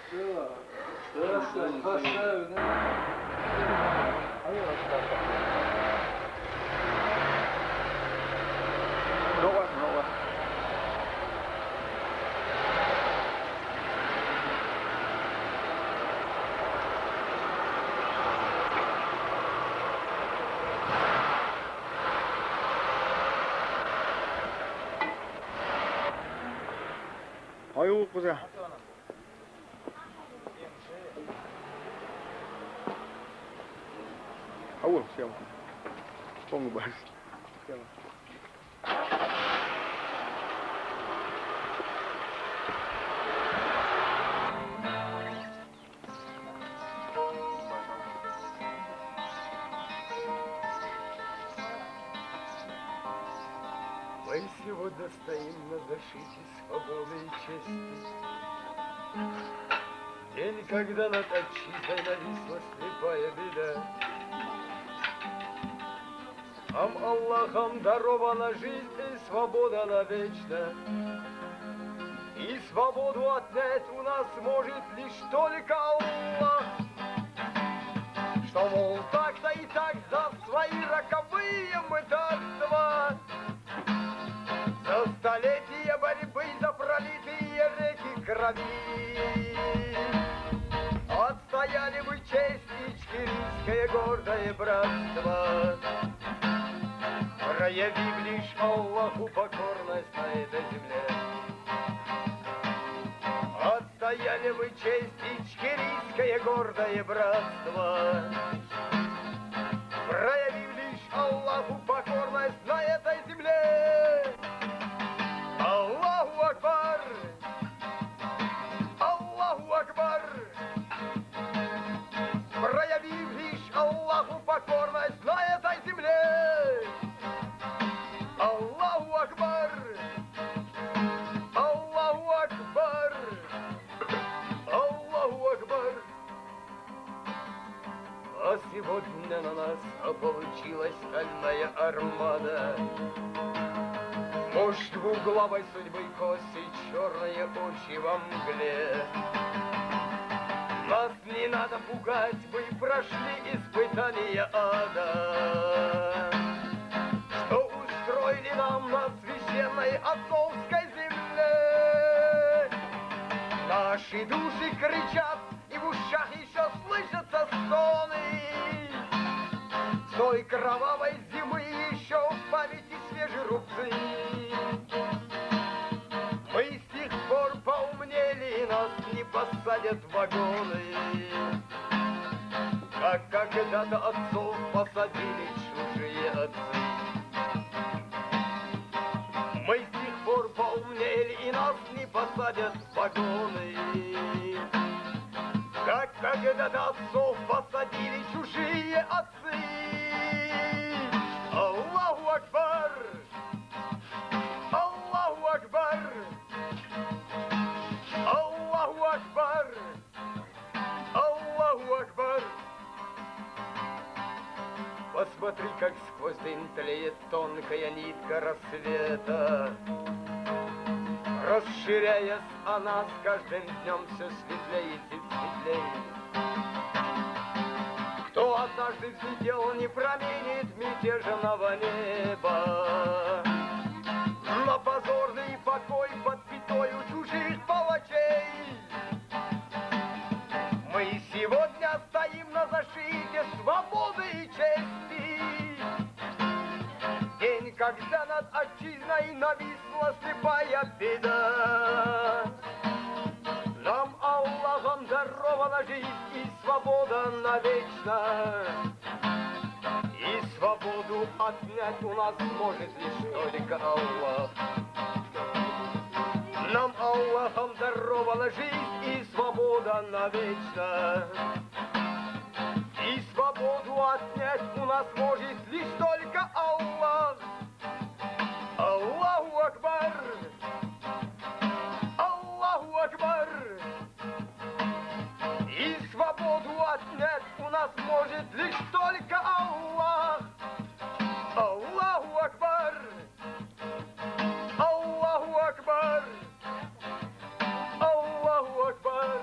Ja, Dörfler, Passaune. Några. 아이고 보세요. 아우 시험. 뽕 봐. 시험. Мы сегодня стоим на защите свободы и чести. День, когда над отчизной нависла слепая беда. Нам Аллахом дарована жизнь и свобода навечно. И свободу отнять у нас может лишь только Аллах. Что, мол, так-то и так за свои роковые мытарства, за столетия борьбы, за пролитые реки крови, отстояли мы честь ичкерийское гордое братство, проявив лишь Аллаху покорность на этой земле. Отстояли мы честь ичкерийское гордое братство, проявив лишь Аллаху покорность на этой земле. Аллаху Акбар! Аллаху Акбар! Проявив лишь Аллаху покорность на этой земле. Аллаху Акбар! Аллаху Акбар! Аллаху Акбар! А сегодня на нас получилась стальная армада. Мощь двуглавой судьбы кости, черные очи во мгле. Нас не надо пугать, мы прошли испытания ада, что устроили нам на священной отцовской земле. Наши души кричат, и в ушах еще слышатся стоны. С той кровавой зимы еще в памяти свежие рубцы. Мы с тех пор поумнели, и нас не посадят в вагоны, как когда-то отцов посадили чужие отцы. Мы с тех пор поумнели, и нас не посадят в вагоны, как когда-то отцов посадили чужие отцы. Аллаху Акбар! Аллаху Акбар! Аллаху Акбар! Аллаху Акбар! Посмотри, как сквозь дым тлеет тонкая нитка рассвета. Расширяясь, она с каждым днем все светлеет и светлеет. Кто однажды взлетел, не променит мятежного неба на позорный покой под пятою чужих палачей. Мы сегодня стоим на защите свободы и чести. День, когда над отчизной нависла слепая беда. Нам Аллахом дарована жизнь и свобода навечно. И свободу отнять у нас может лишь только Аллах. Нам Аллахом дарована жизнь и свобода навечно. И свободу отнять у нас может лишь только Аллах. Аллаху Акбар! Аллаху Акбар! И свободу отнять у нас может лишь только Аллах. Аллаху Акбар! Аллаху Акбар! Аллаху Акбар!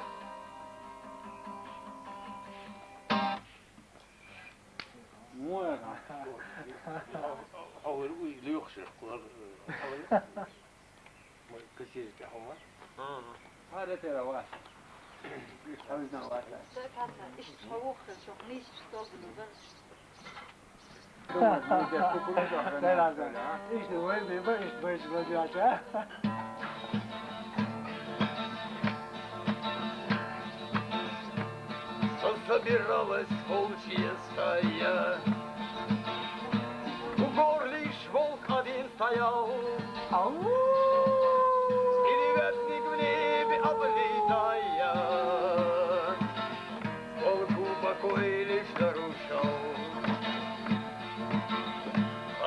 серовато. Холодновато. İşte böyle olacak. Собиралась волчья стая. У гор лишь волк один стоял. Девятник в небе облетая, волку покой лишь нарушал.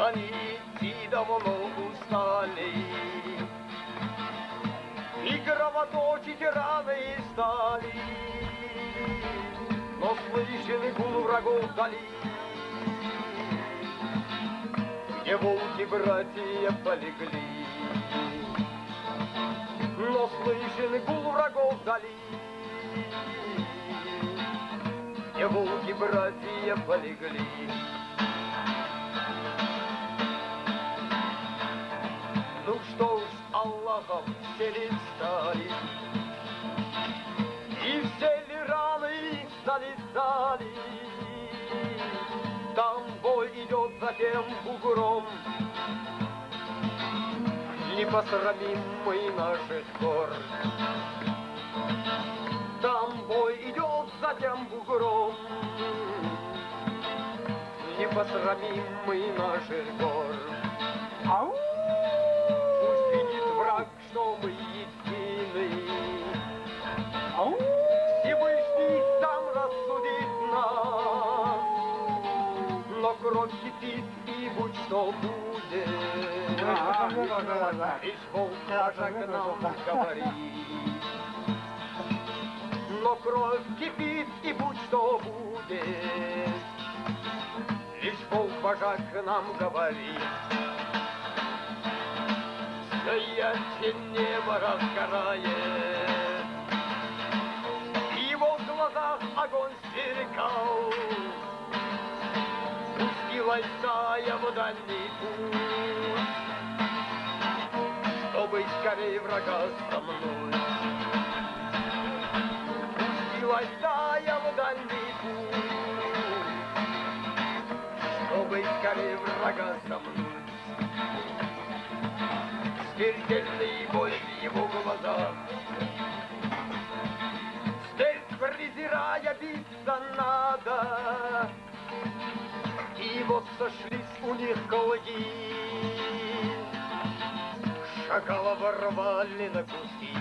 Они идти давно устали и кровоточить раны стали, но слышен гул врагов вдали, где волки-братья полегли. Но слышен гул врагов вдали, где волки-братья полегли. Ну что ж, с Аллахом все ли встали, и все ли раны залезали? Там бой идет за тем бугром, не посрамим мы наших гор. Там бой идет за тем бугром, не посрамим мы наших гор. Пусть видит враг, что мы едины, Всевышний сам рассудит нас, но кровь кипит, и будь что будет. Лишь волк к нам говорит, но кровь кипит, и будь что будет. Лишь волк вожак нам говорит. Сияние небо разгорает, его в глазах огонь сверкал. Пустилась стая в дальний путь, чтобы скорее врага сомнуть. Пустилась стая в дальний путь, чтобы скорее врага сомнуть. Смертельный боль в его глазах, смерть презирая биться надо. И вот сошлись у них кологи, шакала ворвали на куски.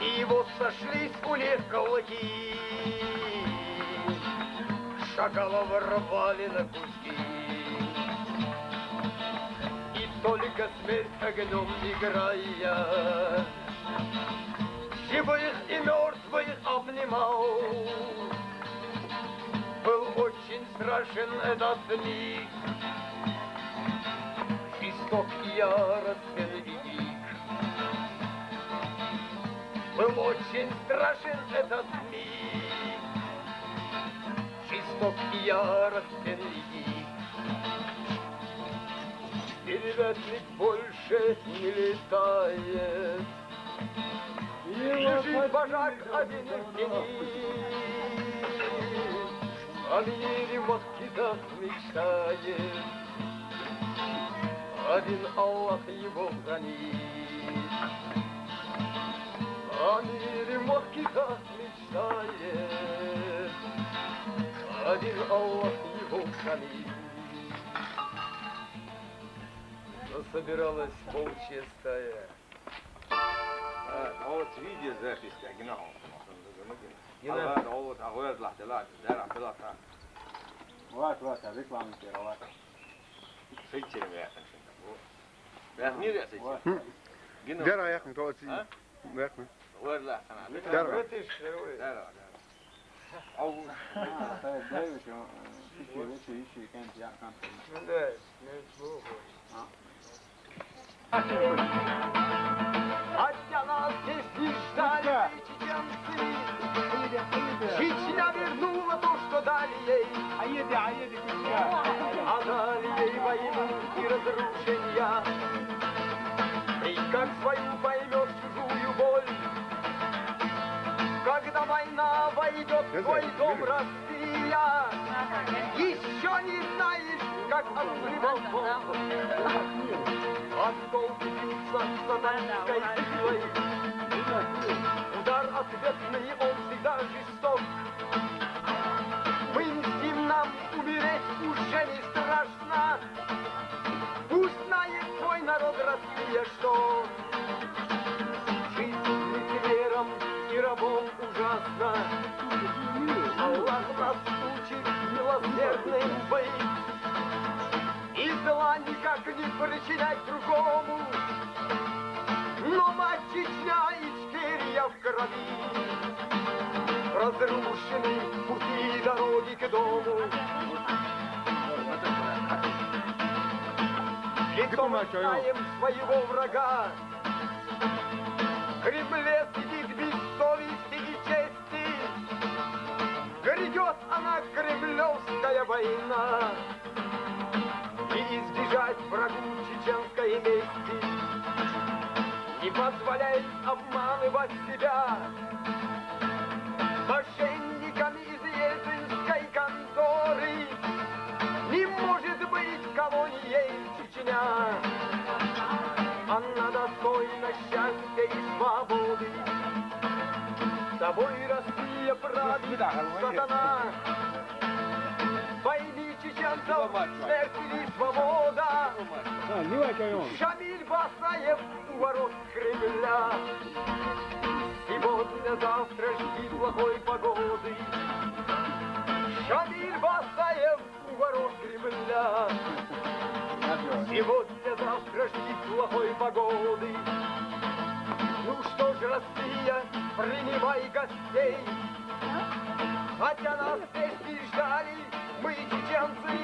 И вот сошлись у них кологи, шакала ворвали на куски. И только смерть огнем играя, живых и мертвых обнимал. Был очень страшен этот миг, жесток и яростен и дик. Был очень страшен этот миг, жесток и яростен и дик. Перевятник больше не летает, лежит вожак один в тени. О мире в москитах мечтает, один Аллах его хранит. О мире в москитах мечтает, один Аллах его хранит. Но собиралась волчья стая. Вот видеозапись, genau. Вот أغير الاحتلال دار احتلال ها. وات ريكلام كده وات. سيتشي يا أخي. يا مين يا سيتشي؟ Дера яхнет, вот ها؟ яхнет. غير لا أنا. Дера. لا. أو. دايما شو كانت يا كان. Да, смерть Хотя нас здесь не ждали чеченцы, Чечня вернула то, что дали ей. А дали ей войну и разрушения. И как свою поймешь чужую идет в твой дом Россия. Еще не знаешь, как открывал бомбу. Осколки бьются сатанинской силой. Удар ответный, он всегда жесток. Мы мстим, нам умереть уже не страшно. Пусть знает твой народ Россия, что жить лицемером и рабом ужасно. Аллах нас учит милосердным быть и зла никак не причинять другому. Но мать Чечня и Ичкерия в крови, разрушены пути и дороги к дому. Лицом знаем своего врага. В Кремле сидит без совести и чести. Грядет она, кремлевская война. И избежать врагу чеченской мести не позволяй обманывать себя мошенниками из ельцинской конторы. Не может быть колонией Чечня. Она достойна счастья и свободы. Тобой Россия правит сатана. Пойми, чеченцев, смерть или свобода. Шамиль Басаев у ворот Кремля. Сегодня-завтра жди плохой погоды. Шамиль Басаев у ворот Кремля. Сегодня-завтра жди плохой погоды. Ну что ж, Россия, принимай гостей. Хотя нас здесь не ждали, мы чеченцы.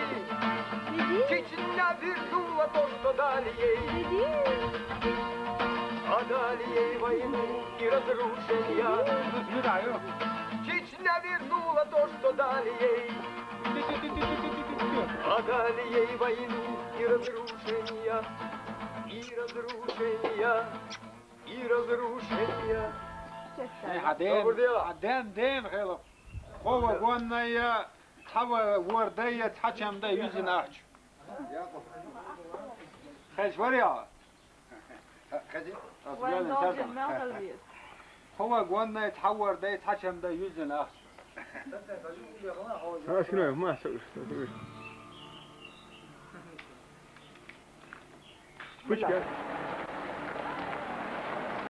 Чечня вернула то, что дали ей. А дали ей войну и разрушения. Чечня вернула то, что дали ей. А дали ей войну и разрушения. И разрушения. И разрушения. Ден хелп. Хова гонная тава вордая тачамда юзин ач. Хэж варя. Хова гонная тава вордая тачамда юзин ач. شنو ما سوي مشكلة